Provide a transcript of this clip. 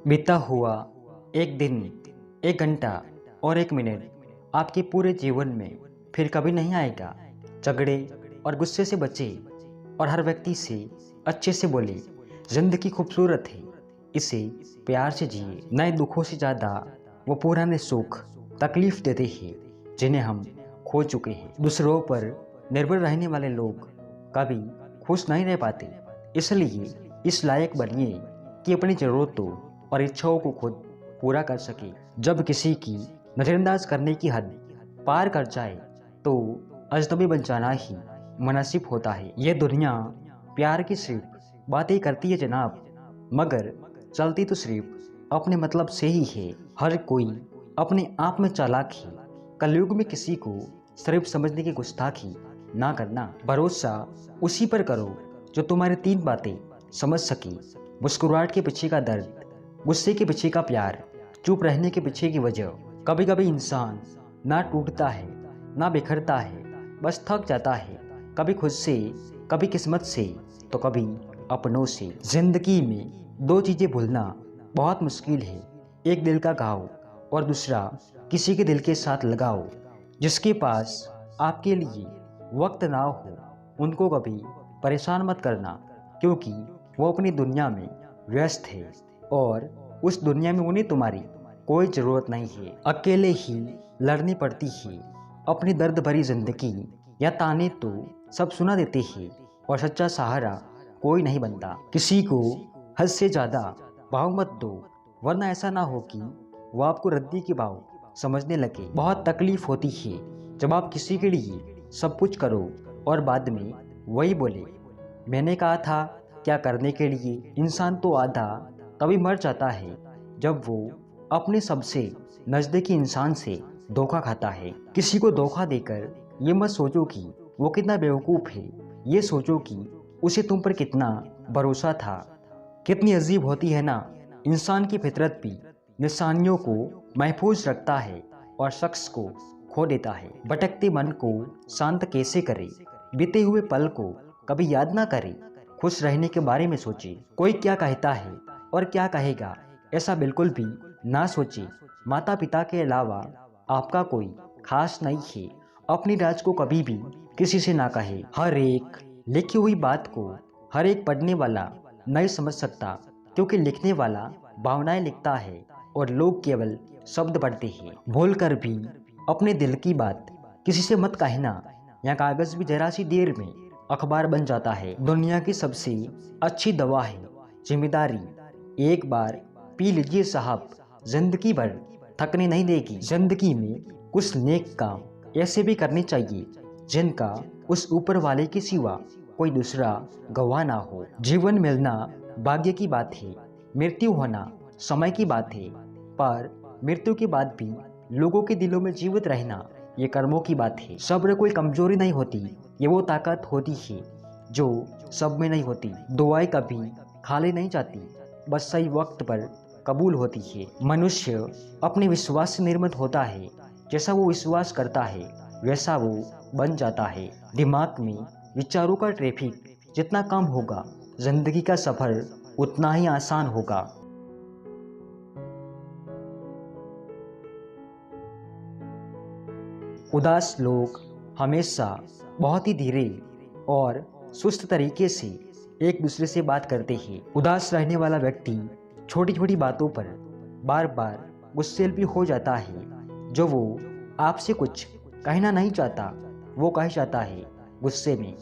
बीता हुआ एक दिन, एक घंटा और एक मिनट आपके पूरे जीवन में फिर कभी नहीं आएगा। झगड़े और गुस्से से बचे और हर व्यक्ति से अच्छे से बोले। जिंदगी खूबसूरत है, इसे प्यार से जिए। नए दुखों से ज़्यादा वो पुराने सुख तकलीफ देते हैं जिन्हें हम खो चुके हैं। दूसरों पर निर्भर रहने वाले लोग कभी खुश नहीं रह पाते, इसलिए इस लायक बनिए कि अपनी ज़रूरतों और इच्छाओं को खुद पूरा कर सके। जब किसी की नज़रअंदाज करने की हद पार कर जाए तो अजनबी बन जाना ही मुनासिब होता है। ये दुनिया प्यार की सिर्फ बातें करती है जनाब, मगर चलती तो सिर्फ अपने मतलब से ही है। हर कोई अपने आप में चालाक है। कलयुग में किसी को सिर्फ समझने की गुस्ताखी ना करना। भरोसा उसी पर करो जो तुम्हारी तीन बातें समझ सके। मुस्कुराहट के पीछे का दर्द, गुस्से के पीछे का प्यार, चुप रहने के पीछे की वजह। कभी कभी इंसान ना टूटता है ना बिखरता है, बस थक जाता है। कभी खुद से, कभी किस्मत से, तो कभी अपनों से। जिंदगी में दो चीज़ें भूलना बहुत मुश्किल है, एक दिल का घाव और दूसरा किसी के दिल के साथ लगाओ। जिसके पास आपके लिए वक्त ना हो उनको कभी परेशान मत करना, क्योंकि वो अपनी दुनिया में व्यस्त है और उस दुनिया में उन्हें तुम्हारी कोई ज़रूरत नहीं है। अकेले ही लड़नी पड़ती है अपनी दर्द भरी जिंदगी, या ताने तो सब सुना देते हैं और सच्चा सहारा कोई नहीं बनता। किसी को हद से ज़्यादा भाव मत दो, वरना ऐसा ना हो कि वो आपको रद्दी के भाव समझने लगे। बहुत तकलीफ होती है जब आप किसी के लिए सब कुछ करो और बाद में वही बोले, मैंने कहा था क्या करने के लिए। इंसान तो आधा तभी मर जाता है जब वो अपने सबसे नज़दीकी इंसान से धोखा खाता है। किसी को धोखा देकर ये मत सोचो कि वो कितना बेवकूफ़ है, ये सोचो कि उसे तुम पर कितना भरोसा था। कितनी अजीब होती है ना, इंसान की फितरत भी निशानियों को महफूज रखता है और शख्स को खो देता है। भटकते मन को शांत कैसे करे, बीते हुए पल को कभी याद ना करे। खुश रहने के बारे में सोचे, कोई क्या कहता है और क्या कहेगा ऐसा बिल्कुल भी ना सोचे। माता पिता के अलावा आपका कोई खास नहीं है। अपनी राज को कभी भी किसी से ना कहे। हर एक लिखी हुई बात को हर एक पढ़ने वाला नहीं समझ सकता, क्योंकि लिखने वाला भावनाएं लिखता है और लोग केवल शब्द पढ़ते हैं। भूल कर भी अपने दिल की बात किसी से मत कहना, या कागज भी जरा सी देर में अखबार बन जाता है। दुनिया की सबसे अच्छी दवा है जिम्मेदारी। एक बार पी लीजिए साहब, जिंदगी भर थकने नहीं देगी। जिंदगी में कुछ नेक काम ऐसे भी करने चाहिए जिनका उस ऊपर वाले के सिवा कोई दूसरा गवाह ना हो। जीवन मिलना भाग्य की बात है, मृत्यु होना समय की बात है, पर मृत्यु के बाद भी लोगों के दिलों में जीवित रहना ये कर्मों की बात है। सब्र कोई कमजोरी नहीं होती, ये वो ताकत होती है जो सब में नहीं होती। दुआएं कभी खाली नहीं जाती, बस सही वक्त पर कबूल होती है। मनुष्य अपने विश्वास से निर्मित होता है, जैसा वो विश्वास करता है वैसा वो बन जाता है। दिमाग में विचारों का ट्रैफिक जितना कम होगा, जिंदगी का सफर उतना ही आसान होगा। उदास लोग हमेशा बहुत ही धीरे और सुस्त तरीके से एक दूसरे से बात करते हैं। उदास रहने वाला व्यक्ति छोटी छोटी बातों पर बार बार गुस्सैल भी हो जाता है। जो वो आपसे कुछ कहना नहीं चाहता वो कह जाता है गुस्से में।